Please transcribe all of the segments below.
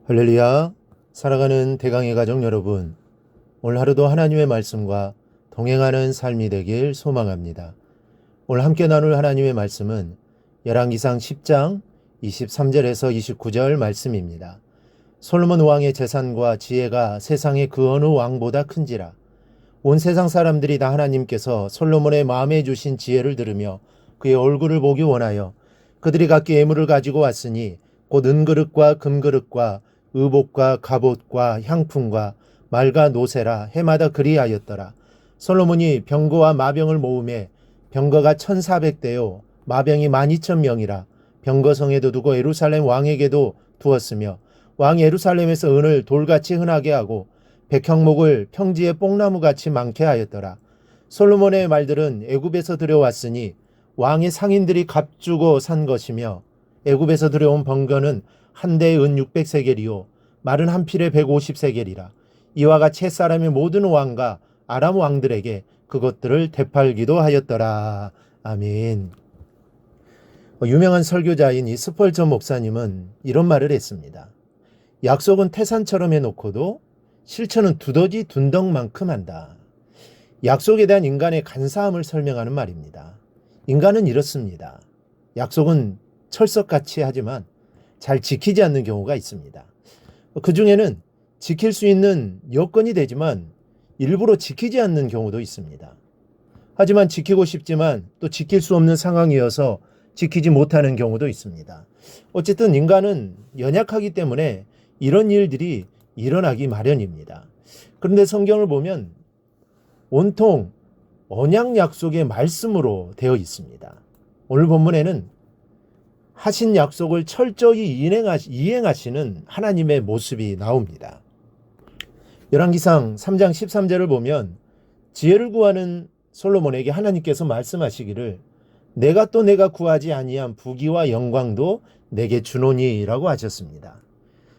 할렐루야, 살아가는 대강의 가족 여러분, 오늘 하루도 하나님의 말씀과 동행하는 삶이 되길 소망합니다. 오늘 함께 나눌 하나님의 말씀은 열왕기상 10장 23절에서 29절 말씀입니다. 솔로몬 왕의 재산과 지혜가 세상의 그 어느 왕보다 큰지라. 온 세상 사람들이 다 하나님께서 솔로몬의 마음에 주신 지혜를 들으며 그의 얼굴을 보기 원하여 그들이 각기 예물을 가지고 왔으니 곧 은그릇과 금그릇과 의복과 갑옷과 향품과 말과 노새라 해마다 그리하였더라. 솔로몬이 병거와 마병을 모으매 병거가 1400대요 마병이 12000명이라. 병거성에도 두고 예루살렘 왕에게도 두었으며 왕이 예루살렘에서 은을 돌같이 흔하게 하고 백향목을 평지에 뽕나무같이 많게 하였더라. 솔로몬의 말들은 애굽에서 들여왔으니 왕의 상인들이 값주고 산 것이며 애굽에서 들여온 번거는 한 대에 은 600세겔이요 말은 한 필에 150세겔이라. 이와 같이 햇사람의 모든 왕과 아람 왕들에게 그것들을 되팔기도 하였더라. 아멘. 유명한 설교자인 이 스펄전 목사님은 이런 말을 했습니다. 약속은 태산처럼 해놓고도 실천은 두더지 둔덕만큼 한다. 약속에 대한 인간의 간사함을 설명하는 말입니다. 인간은 이렇습니다. 약속은 철석같이 하지만 잘 지키지 않는 경우가 있습니다. 그 중에는 지킬 수 있는 여건이 되지만 일부러 지키지 않는 경우도 있습니다. 하지만 지키고 싶지만 또 지킬 수 없는 상황이어서 지키지 못하는 경우도 있습니다. 어쨌든 인간은 연약하기 때문에 이런 일들이 일어나기 마련입니다. 그런데 성경을 보면 온통 언약 약속의 말씀으로 되어 있습니다. 오늘 본문에는 하신 약속을 철저히 이행하시는 하나님의 모습이 나옵니다. 열왕기상 3장 13절을 보면 지혜를 구하는 솔로몬에게 하나님께서 말씀하시기를 내가 구하지 아니한 부귀와 영광도 내게 주노니라고 하셨습니다.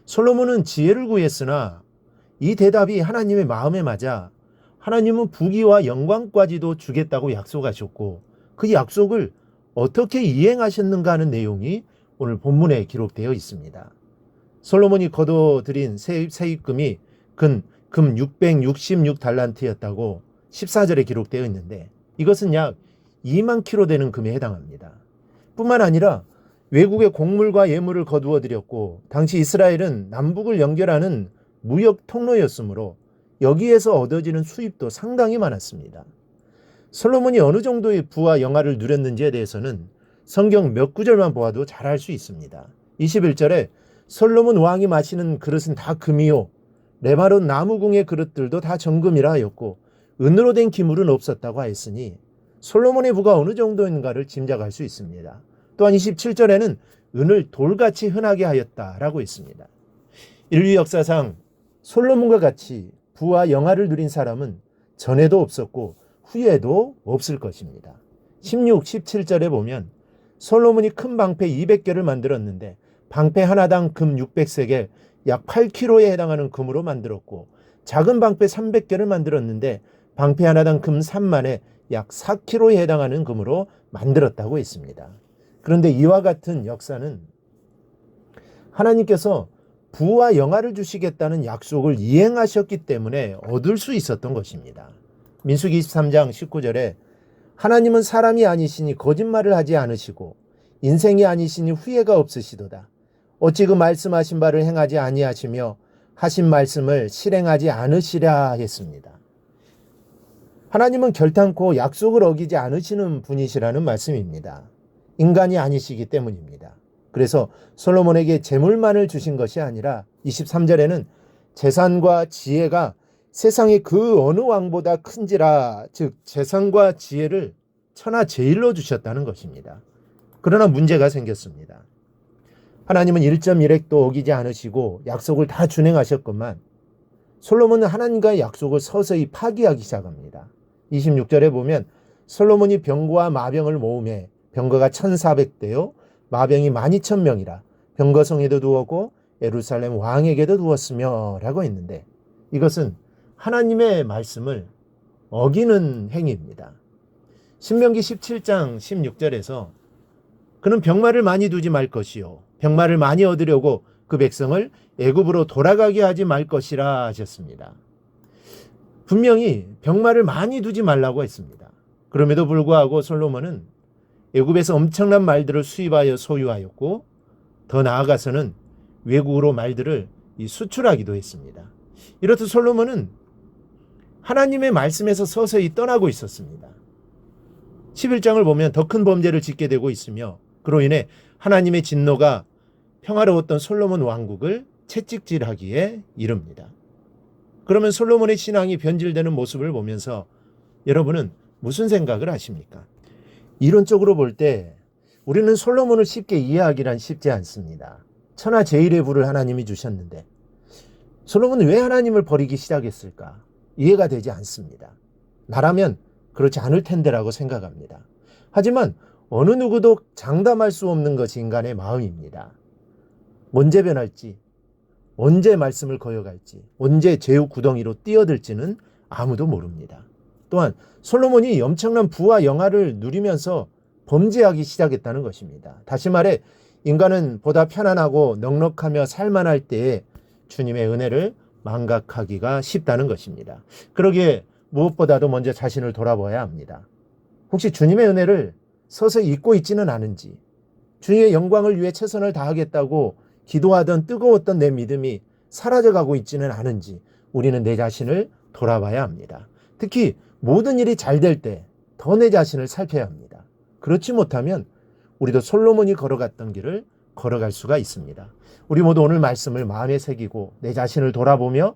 솔로몬은 지혜를 구했으나 이 대답이 하나님의 마음에 맞아 하나님은 부귀와 영광까지도 주겠다고 약속하셨고 그 약속을 어떻게 이행하셨는가 하는 내용이 오늘 본문에 기록되어 있습니다. 솔로몬이 거둬들인 세입금이 금 666달란트였다고 14절에 기록되어 있는데 이것은 약 2만 킬로 되는 금에 해당합니다. 뿐만 아니라 외국의 곡물과 예물을 거두어 들였고 당시 이스라엘은 남북을 연결하는 무역 통로였으므로 여기에서 얻어지는 수입도 상당히 많았습니다. 솔로몬이 어느 정도의 부와 영화를 누렸는지에 대해서는 성경 몇 구절만 보아도 잘 알 수 있습니다. 21절에 솔로몬 왕이 마시는 그릇은 다 금이요 레바논 나무궁의 그릇들도 다 정금이라 하였고 은으로 된 기물은 없었다고 하였으니 솔로몬의 부가 어느 정도인가를 짐작할 수 있습니다. 또한 27절에는 은을 돌같이 흔하게 하였다라고 했습니다. 인류 역사상 솔로몬과 같이 부와 영화를 누린 사람은 전에도 없었고 후에도 없을 것입니다. 16, 17절에 보면 솔로몬이 큰 방패 200개를 만들었는데 방패 하나당 금 600세겔 약 8kg에 해당하는 금으로 만들었고 작은 방패 300개를 만들었는데 방패 하나당 금 3만에 약 4kg에 해당하는 금으로 만들었다고 했습니다. 그런데 이와 같은 역사는 하나님께서 부와 영화를 주시겠다는 약속을 이행하셨기 때문에 얻을 수 있었던 것입니다. 민수기 23장 19절에 하나님은 사람이 아니시니 거짓말을 하지 않으시고 인생이 아니시니 후회가 없으시도다. 어찌 그 말씀하신 바를 행하지 아니하시며 하신 말씀을 실행하지 않으시랴 했습니다. 하나님은 결탄코 약속을 어기지 않으시는 분이시라는 말씀입니다. 인간이 아니시기 때문입니다. 그래서 솔로몬에게 재물만을 주신 것이 아니라 23절에는 재산과 지혜가 세상의 그 어느 왕보다 큰지라, 즉 재산과 지혜를 천하제일로 주셨다는 것입니다. 그러나 문제가 생겼습니다. 하나님은 1.1획도 어기지 않으시고 약속을 다 준행하셨건만 솔로몬은 하나님과의 약속을 서서히 파기하기 시작합니다. 26절에 보면 솔로몬이 병거와 마병을 모으매 병거가 1400대요 마병이 12000명이라 병거성에도 두었고 예루살렘 왕에게도 두었으며 라고 했는데 이것은 하나님의 말씀을 어기는 행위입니다. 신명기 17장 16절에서 그는 병마를 많이 두지 말 것이요 병마를 많이 얻으려고 그 백성을 애굽으로 돌아가게 하지 말 것이라 하셨습니다. 분명히 병마를 많이 두지 말라고 했습니다. 그럼에도 불구하고 솔로몬은 애굽에서 엄청난 말들을 수입하여 소유하였고 더 나아가서는 외국으로 말들을 수출하기도 했습니다. 이렇듯 솔로몬은 하나님의 말씀에서 서서히 떠나고 있었습니다. 11장을 보면 더 큰 범죄를 짓게 되고 있으며 그로 인해 하나님의 진노가 평화로웠던 솔로몬 왕국을 채찍질하기에 이릅니다. 그러면 솔로몬의 신앙이 변질되는 모습을 보면서 여러분은 무슨 생각을 하십니까? 이론적으로 볼 때 우리는 솔로몬을 쉽게 이해하기란 쉽지 않습니다. 천하제일의 부를 하나님이 주셨는데 솔로몬은 왜 하나님을 버리기 시작했을까? 이해가 되지 않습니다. 나라면 그렇지 않을 텐데라고 생각합니다. 하지만 어느 누구도 장담할 수 없는 것이 인간의 마음입니다. 언제 변할지, 언제 말씀을 거역할지, 언제 제후 구덩이로 뛰어들지는 아무도 모릅니다. 또한 솔로몬이 엄청난 부와 영화를 누리면서 범죄하기 시작했다는 것입니다. 다시 말해 인간은 보다 편안하고 넉넉하며 살만할 때에 주님의 은혜를 망각하기가 쉽다는 것입니다. 그러기에 무엇보다도 먼저 자신을 돌아봐야 합니다. 혹시 주님의 은혜를 서서히 잊고 있지는 않은지, 주님의 영광을 위해 최선을 다하겠다고 기도하던 뜨거웠던 내 믿음이 사라져가고 있지는 않은지 우리는 내 자신을 돌아봐야 합니다. 특히 모든 일이 잘 될 때 더 내 자신을 살펴야 합니다. 그렇지 못하면 우리도 솔로몬이 걸어갔던 길을 걸어갈 수가 있습니다. 우리 모두 오늘 말씀을 마음에 새기고 내 자신을 돌아보며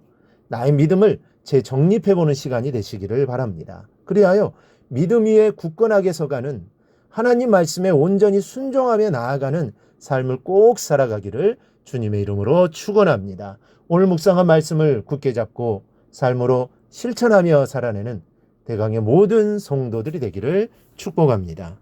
나의 믿음을 재정립해보는 시간이 되시기를 바랍니다. 그리하여 믿음 위에 굳건하게 서가는 하나님 말씀에 온전히 순종하며 나아가는 삶을 꼭 살아가기를 주님의 이름으로 축원합니다. 오늘 묵상한 말씀을 굳게 잡고 삶으로 실천하며 살아내는 대강의 모든 성도들이 되기를 축복합니다.